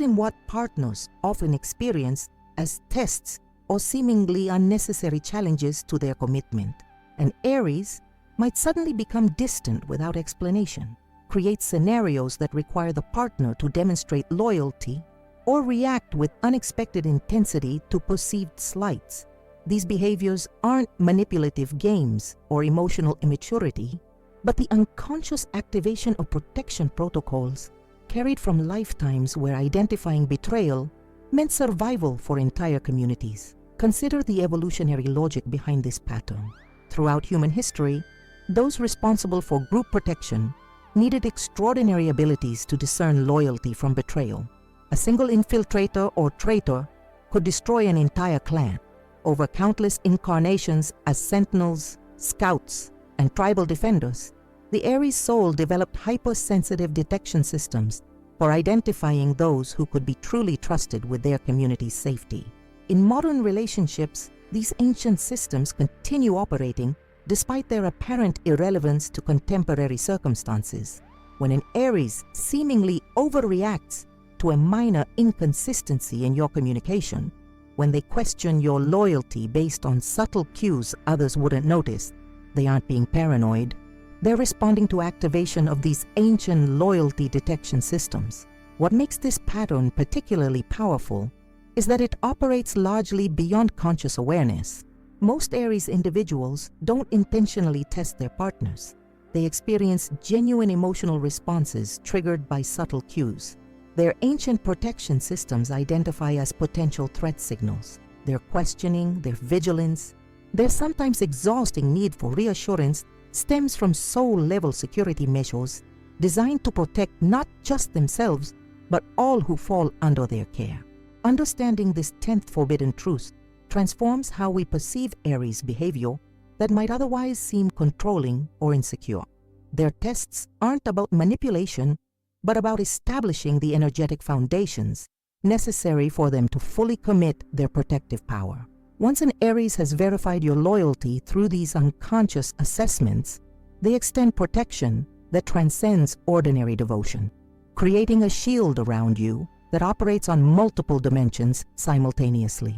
Speaker 1: in what partners often experience as tests or seemingly unnecessary challenges to their commitment. An Aries might suddenly become distant without explanation, create scenarios that require the partner to demonstrate loyalty, or react with unexpected intensity to perceived slights. These behaviors aren't manipulative games or emotional immaturity, but the unconscious activation of protection protocols carried from lifetimes where identifying betrayal meant survival for entire communities. Consider the evolutionary logic behind this pattern. Throughout human history, those responsible for group protection needed extraordinary abilities to discern loyalty from betrayal. A single infiltrator or traitor could destroy an entire clan. Over countless incarnations as sentinels, scouts, and tribal defenders, the Aries soul developed hypersensitive detection systems for identifying those who could be truly trusted with their community's safety. In modern relationships, these ancient systems continue operating despite their apparent irrelevance to contemporary circumstances. When an Aries seemingly overreacts to a minor inconsistency in your communication, when they question your loyalty based on subtle cues others wouldn't notice, they aren't being paranoid. They're responding to activation of these ancient loyalty detection systems. What makes this pattern particularly powerful is that it operates largely beyond conscious awareness. Most Aries individuals don't intentionally test their partners. They experience genuine emotional responses triggered by subtle cues. Their ancient protection systems identify as potential threat signals. Their questioning, their vigilance, their sometimes exhausting need for reassurance stems from soul-level security measures designed to protect not just themselves, but all who fall under their care. Understanding this 10th forbidden truth transforms how we perceive Aries behavior that might otherwise seem controlling or insecure. Their tests aren't about manipulation, but about establishing the energetic foundations necessary for them to fully commit their protective power. Once an Aries has verified your loyalty through these unconscious assessments, they extend protection that transcends ordinary devotion, creating a shield around you that operates on multiple dimensions simultaneously.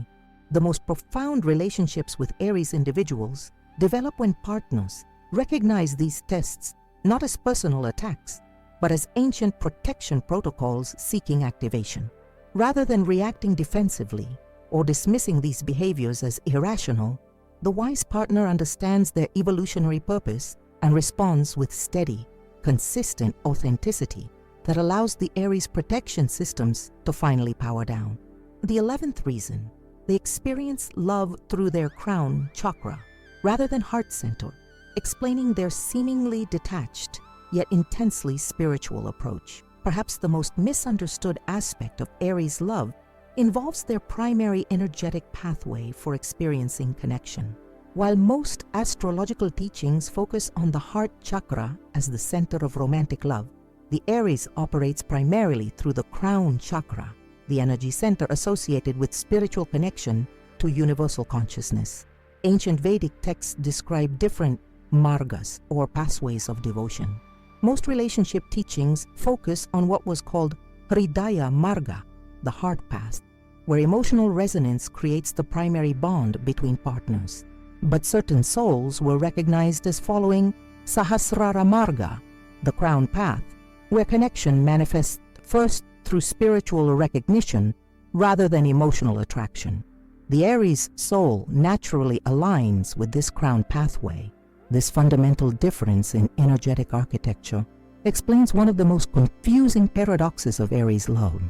Speaker 1: The most profound relationships with Aries individuals develop when partners recognize these tests not as personal attacks, but as ancient protection protocols seeking activation. Rather than reacting defensively or dismissing these behaviors as irrational, the wise partner understands their evolutionary purpose and responds with steady, consistent authenticity that allows the Aries protection systems to finally power down. The 11th reason, they experience love through their crown chakra rather than heart center, explaining their seemingly detached yet intensely spiritual approach. Perhaps the most misunderstood aspect of Aries love involves their primary energetic pathway for experiencing connection. While most astrological teachings focus on the heart chakra as the center of romantic love, the Aries operates primarily through the crown chakra, the energy center associated with spiritual connection to universal consciousness. Ancient Vedic texts describe different margas, or pathways of devotion. Most relationship teachings focus on what was called Hridaya Marga, the heart path, where emotional resonance creates the primary bond between partners. But certain souls were recognized as following Sahasrara Marga, the crown path, where connection manifests first through spiritual recognition rather than emotional attraction. The Aries soul naturally aligns with this crown pathway. This fundamental difference in energetic architecture explains one of the most confusing paradoxes of Aries love,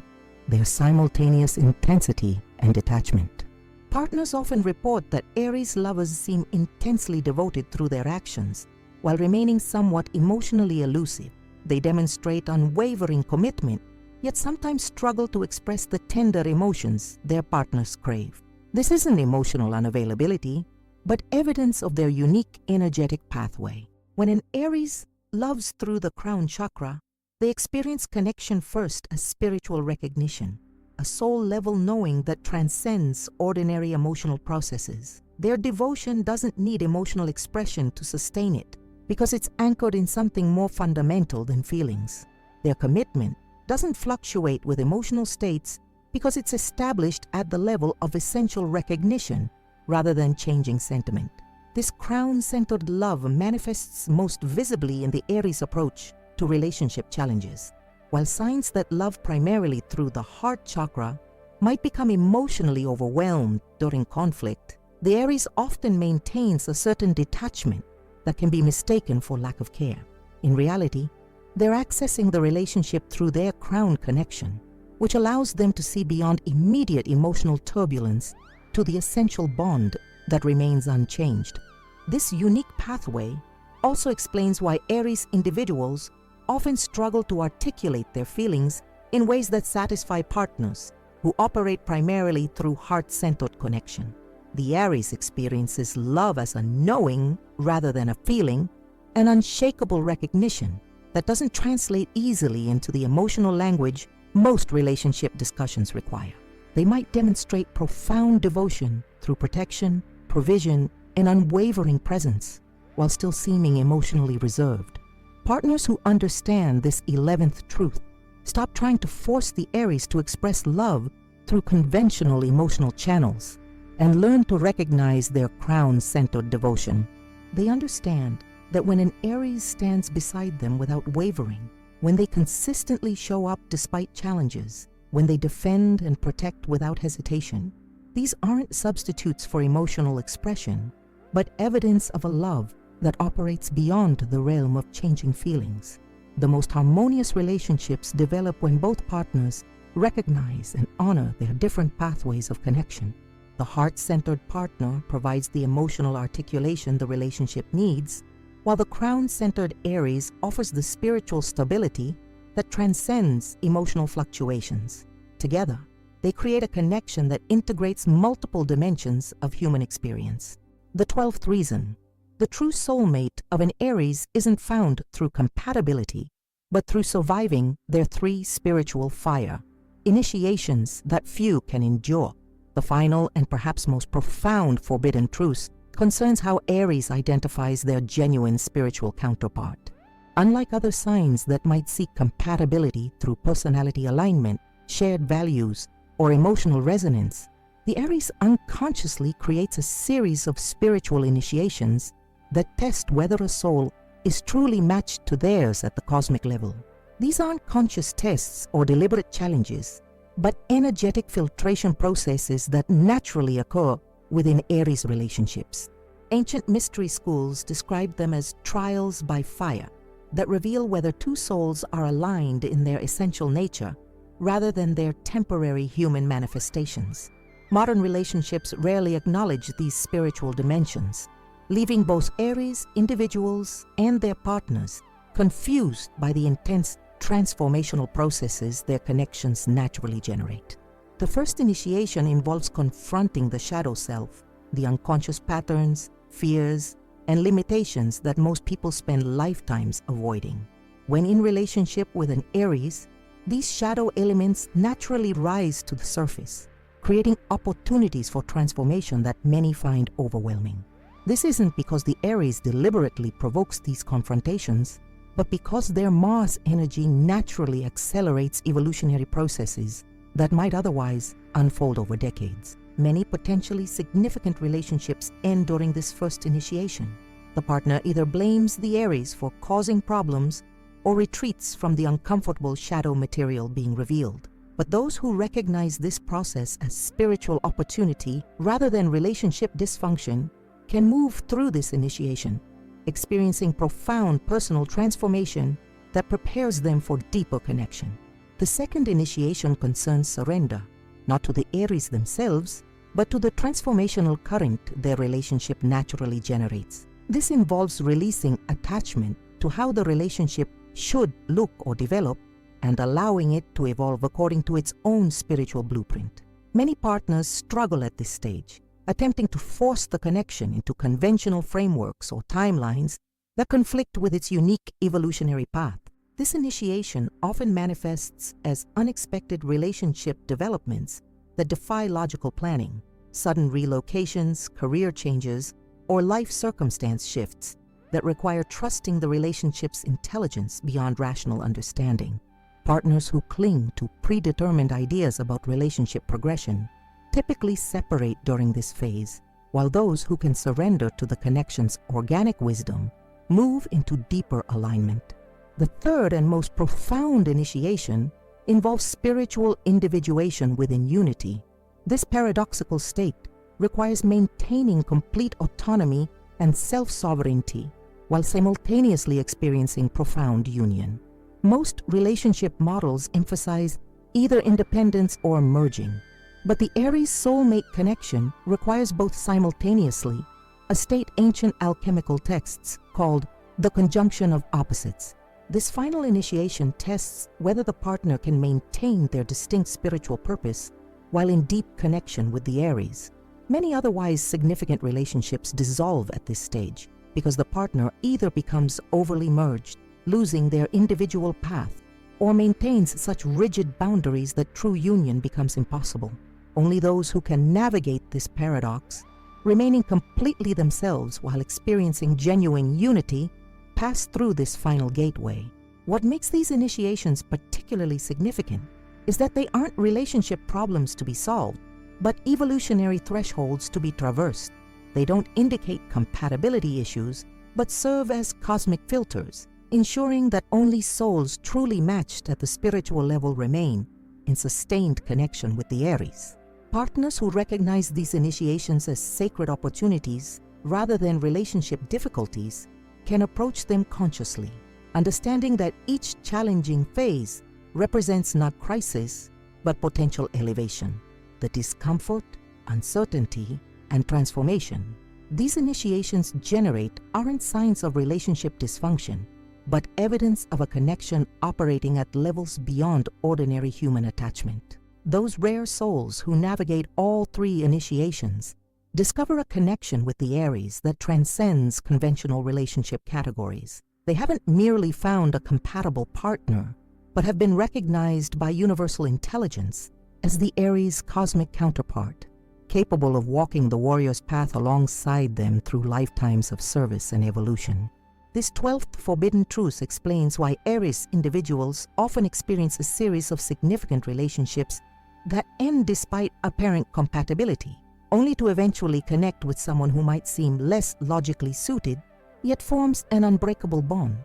Speaker 1: their simultaneous intensity and detachment. Partners often report that Aries lovers seem intensely devoted through their actions, while remaining somewhat emotionally elusive. They demonstrate unwavering commitment, yet sometimes struggle to express the tender emotions their partners crave. This isn't emotional unavailability, but evidence of their unique energetic pathway. When an Aries loves through the crown chakra, they experience connection first as spiritual recognition, a soul-level knowing that transcends ordinary emotional processes. Their devotion doesn't need emotional expression to sustain it, because it's anchored in something more fundamental than feelings. Their commitment doesn't fluctuate with emotional states because it's established at the level of essential recognition rather than changing sentiment. This crown-centered love manifests most visibly in the Aries approach to relationship challenges. While signs that love primarily through the heart chakra might become emotionally overwhelmed during conflict, the Aries often maintains a certain detachment that can be mistaken for lack of care. In reality, they're accessing the relationship through their crown connection, which allows them to see beyond immediate emotional turbulence to the essential bond that remains unchanged. This unique pathway also explains why Aries individuals often struggle to articulate their feelings in ways that satisfy partners who operate primarily through heart-centered connection. The Aries experiences love as a knowing rather than a feeling, an unshakable recognition that doesn't translate easily into the emotional language most relationship discussions require. They might demonstrate profound devotion through protection, provision, and unwavering presence, while still seeming emotionally reserved. Partners who understand this 11th truth stop trying to force the Aries to express love through conventional emotional channels and learn to recognize their crown-centered devotion. They understand that when an Aries stands beside them without wavering, when they consistently show up despite challenges, when they defend and protect without hesitation, these aren't substitutes for emotional expression, but evidence of a love that operates beyond the realm of changing feelings. The most harmonious relationships develop when both partners recognize and honor their different pathways of connection. The heart-centered partner provides the emotional articulation the relationship needs, while the crown-centered Aries offers the spiritual stability that transcends emotional fluctuations. Together, they create a connection that integrates multiple dimensions of human experience. The 12th reason, the true soulmate of an Aries isn't found through compatibility, but through surviving their 3 spiritual fire initiations that few can endure. The final and perhaps most profound forbidden truth concerns how Aries identifies their genuine spiritual counterpart. Unlike other signs that might seek compatibility through personality alignment, shared values, or emotional resonance, the Aries unconsciously creates a series of spiritual initiations that test whether a soul is truly matched to theirs at the cosmic level. These aren't conscious tests or deliberate challenges, but energetic filtration processes that naturally occur within Aries relationships. Ancient mystery schools describe them as trials by fire that reveal whether two souls are aligned in their essential nature rather than their temporary human manifestations. Modern relationships rarely acknowledge these spiritual dimensions, leaving both Aries individuals and their partners confused by the intense transformational processes their connections naturally generate. The first initiation involves confronting the shadow self, the unconscious patterns, fears, and limitations that most people spend lifetimes avoiding. When in relationship with an Aries, these shadow elements naturally rise to the surface, creating opportunities for transformation that many find overwhelming. This isn't because the Aries deliberately provokes these confrontations, but because their Mars energy naturally accelerates evolutionary processes that might otherwise unfold over decades. Many potentially significant relationships end during this first initiation. The partner either blames the Aries for causing problems or retreats from the uncomfortable shadow material being revealed. But those who recognize this process as spiritual opportunity rather than relationship dysfunction can move through this initiation, experiencing profound personal transformation that prepares them for deeper connection. The second initiation concerns surrender, not to the Aries themselves, but to the transformational current their relationship naturally generates. This involves releasing attachment to how the relationship should look or develop and allowing it to evolve according to its own spiritual blueprint. Many partners struggle at this stage, attempting to force the connection into conventional frameworks or timelines that conflict with its unique evolutionary path. This initiation often manifests as unexpected relationship developments that defy logical planning, sudden relocations, career changes, or life circumstance shifts that require trusting the relationship's intelligence beyond rational understanding. Partners who cling to predetermined ideas about relationship progression typically separate during this phase, while those who can surrender to the connection's organic wisdom move into deeper alignment. The third and most profound initiation involves spiritual individuation within unity. This paradoxical state requires maintaining complete autonomy and self-sovereignty while simultaneously experiencing profound union. Most relationship models emphasize either independence or merging, but the Aries soulmate connection requires both simultaneously, a state ancient alchemical texts called the conjunction of opposites. This final initiation tests whether the partner can maintain their distinct spiritual purpose while in deep connection with the Aries. Many otherwise significant relationships dissolve at this stage because the partner either becomes overly merged, losing their individual path, or maintains such rigid boundaries that true union becomes impossible. Only those who can navigate this paradox, remaining completely themselves while experiencing genuine unity, pass through this final gateway. What makes these initiations particularly significant is that they aren't relationship problems to be solved, but evolutionary thresholds to be traversed. They don't indicate compatibility issues, but serve as cosmic filters, ensuring that only souls truly matched at the spiritual level remain in sustained connection with the Aries. Partners who recognize these initiations as sacred opportunities rather than relationship difficulties can approach them consciously, understanding that each challenging phase represents not crisis, but potential elevation. The discomfort, uncertainty, and transformation these initiations generate aren't signs of relationship dysfunction, but evidence of a connection operating at levels beyond ordinary human attachment. Those rare souls who navigate all three initiations discover a connection with the Aries that transcends conventional relationship categories. They haven't merely found a compatible partner, but have been recognized by universal intelligence as the Aries' cosmic counterpart, capable of walking the warrior's path alongside them through lifetimes of service and evolution. This 12th forbidden truth explains why Aries individuals often experience a series of significant relationships that end despite apparent compatibility, only to eventually connect with someone who might seem less logically suited, yet forms an unbreakable bond.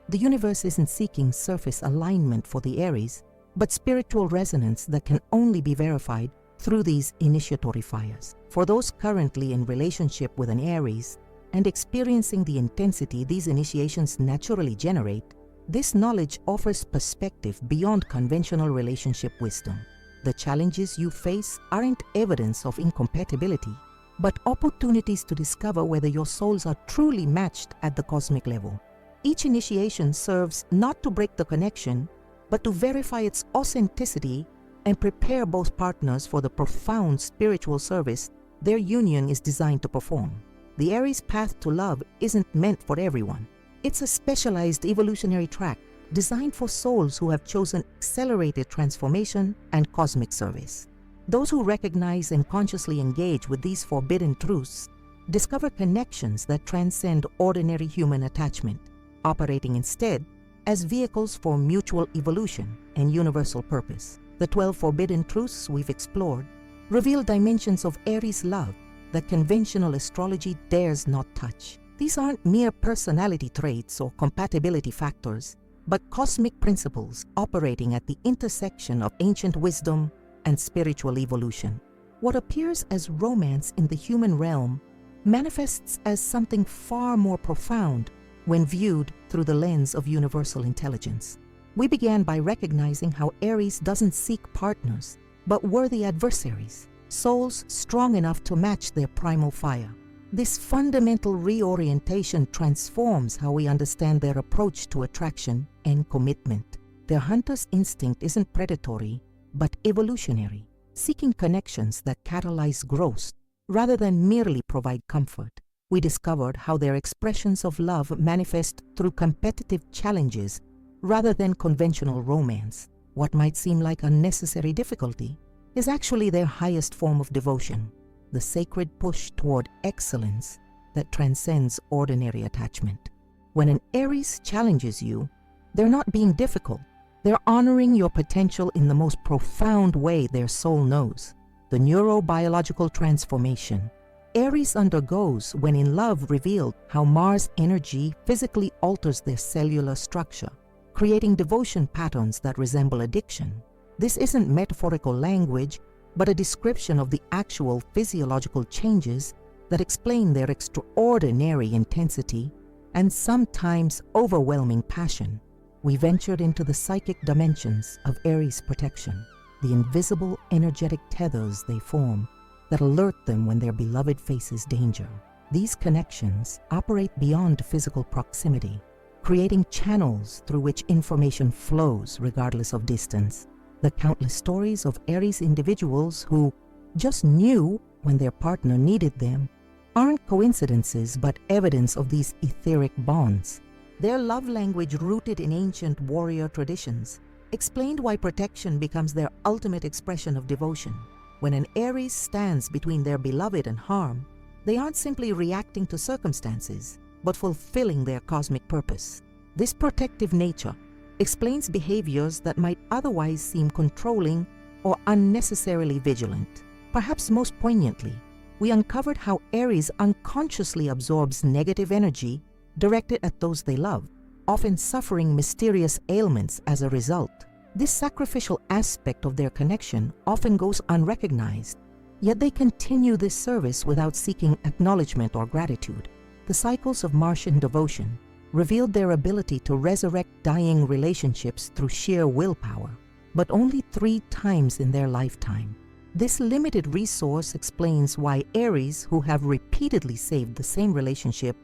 Speaker 1: The universe isn't seeking surface alignment for the Aries, but spiritual resonance that can only be verified through these initiatory fires. For those currently in relationship with an Aries and experiencing the intensity these initiations naturally generate, this knowledge offers perspective beyond conventional relationship wisdom. The challenges you face aren't evidence of incompatibility, but opportunities to discover whether your souls are truly matched at the cosmic level. Each initiation serves not to break the connection, but to verify its authenticity and prepare both partners for the profound spiritual service their union is designed to perform. The Aries path to love isn't meant for everyone. It's a specialized evolutionary track designed for souls who have chosen accelerated transformation and cosmic service. Those who recognize and consciously engage with these forbidden truths discover connections that transcend ordinary human attachment, operating instead as vehicles for mutual evolution and universal purpose. The 12 forbidden truths we've explored reveal dimensions of Aries love that conventional astrology dares not touch. These aren't mere personality traits or compatibility factors, but cosmic principles operating at the intersection of ancient wisdom and spiritual evolution. What appears as romance in the human realm manifests as something far more profound when viewed through the lens of universal intelligence. We began by recognizing how Aries doesn't seek partners, but worthy adversaries, souls strong enough to match their primal fire. This fundamental reorientation transforms how we understand their approach to attraction and commitment. Their hunter's instinct isn't predatory, but evolutionary, seeking connections that catalyze growth rather than merely provide comfort. We discovered how their expressions of love manifest through competitive challenges rather than conventional romance. What might seem like unnecessary difficulty is actually their highest form of devotion, the sacred push toward excellence that transcends ordinary attachment. When an Aries challenges you, they're not being difficult. They're honoring your potential in the most profound way their soul knows, the neurobiological transformation Aries undergoes when in love revealed how Mars energy physically alters their cellular structure, creating devotion patterns that resemble addiction. This isn't metaphorical language, but a description of the actual physiological changes that explain their extraordinary intensity and sometimes overwhelming passion. We ventured into the psychic dimensions of Aries' protection, the invisible energetic tethers they form that alert them when their beloved faces danger. These connections operate beyond physical proximity, creating channels through which information flows regardless of distance. The countless stories of Aries individuals who just knew when their partner needed them aren't coincidences but evidence of these etheric bonds. Their love language, rooted in ancient warrior traditions, explained why protection becomes their ultimate expression of devotion. When an Aries stands between their beloved and harm, they aren't simply reacting to circumstances, but fulfilling their cosmic purpose. This protective nature explains behaviors that might otherwise seem controlling or unnecessarily vigilant. Perhaps most poignantly, we uncovered how Aries unconsciously absorbs negative energy directed at those they love, often suffering mysterious ailments as a result. This sacrificial aspect of their connection often goes unrecognized, yet they continue this service without seeking acknowledgement or gratitude. The cycles of Martian devotion revealed their ability to resurrect dying relationships through sheer willpower, but only 3 times in their lifetime. This limited resource explains why Aries who have repeatedly saved the same relationship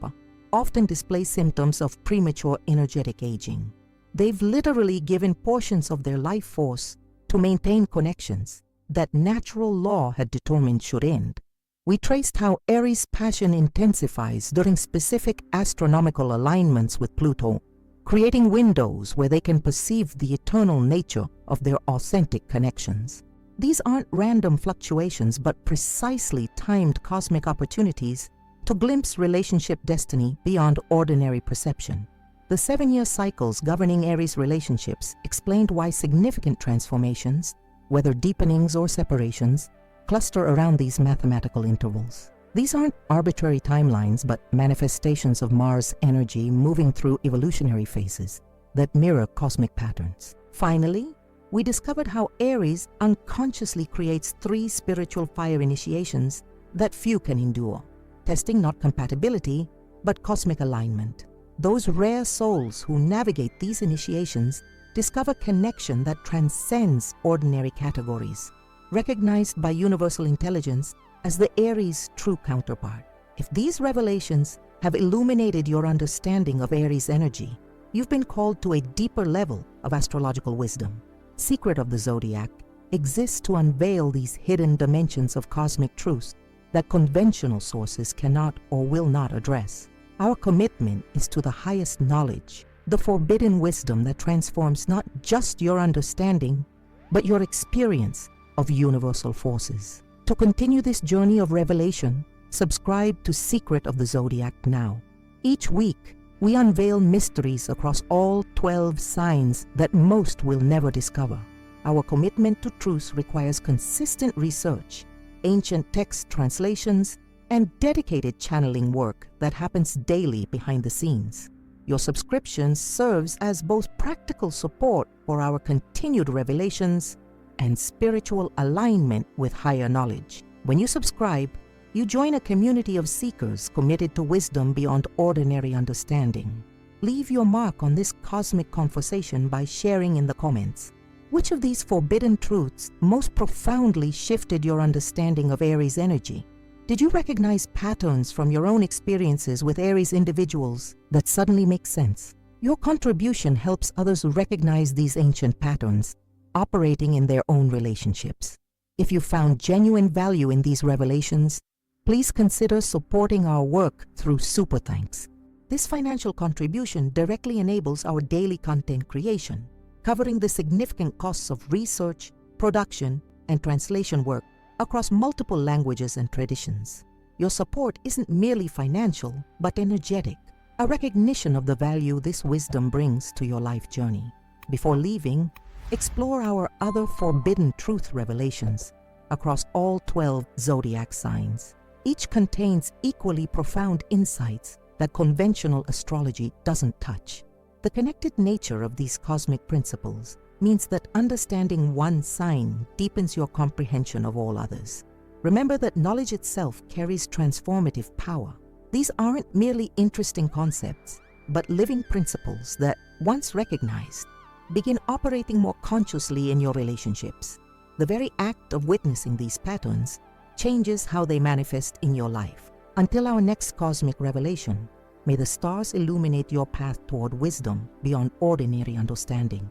Speaker 1: often display symptoms of premature energetic aging. They've literally given portions of their life force to maintain connections that natural law had determined should end. We traced how Aries' passion intensifies during specific astronomical alignments with Pluto, creating windows where they can perceive the eternal nature of their authentic connections. These aren't random fluctuations, but precisely timed cosmic opportunities to glimpse relationship destiny beyond ordinary perception. The 7-year cycles governing Aries relationships explained why significant transformations, whether deepenings or separations, cluster around these mathematical intervals. These aren't arbitrary timelines, but manifestations of Mars energy moving through evolutionary phases that mirror cosmic patterns. Finally, we discovered how Aries unconsciously creates 3 spiritual fire initiations that few can endure, testing not compatibility, but cosmic alignment. Those rare souls who navigate these initiations discover connection that transcends ordinary categories, recognized by universal intelligence as the Aries' true counterpart. If these revelations have illuminated your understanding of Aries energy, you've been called to a deeper level of astrological wisdom. Secret of the Zodiac exists to unveil these hidden dimensions of cosmic truths that conventional sources cannot or will not address. Our commitment is to the highest knowledge, the forbidden wisdom that transforms not just your understanding, but your experience of universal forces. To continue this journey of revelation, subscribe to Secret of the Zodiac now. Each week, we unveil mysteries across all 12 signs that most will never discover. Our commitment to truth requires consistent research, ancient text translations, and dedicated channeling work that happens daily behind the scenes. Your subscription serves as both practical support for our continued revelations and spiritual alignment with higher knowledge. When you subscribe, you join a community of seekers committed to wisdom beyond ordinary understanding. Leave your mark on this cosmic conversation by sharing in the comments. Which of these forbidden truths most profoundly shifted your understanding of Aries energy? Did you recognize patterns from your own experiences with Aries individuals that suddenly make sense? Your contribution helps others recognize these ancient patterns, operating in their own relationships. If you found genuine value in these revelations, please consider supporting our work through Super Thanks. This financial contribution directly enables our daily content creation, covering the significant costs of research, production, and translation work across multiple languages and traditions. Your support isn't merely financial, but energetic, a recognition of the value this wisdom brings to your life journey. Before leaving, explore our other forbidden truth revelations across all 12 zodiac signs. Each contains equally profound insights that conventional astrology doesn't touch. The connected nature of these cosmic principles means that understanding one sign deepens your comprehension of all others. Remember that knowledge itself carries transformative power. These aren't merely interesting concepts, but living principles that, once recognized, begin operating more consciously in your relationships. The very act of witnessing these patterns changes how they manifest in your life. Until our next cosmic revelation, may the stars illuminate your path toward wisdom beyond ordinary understanding.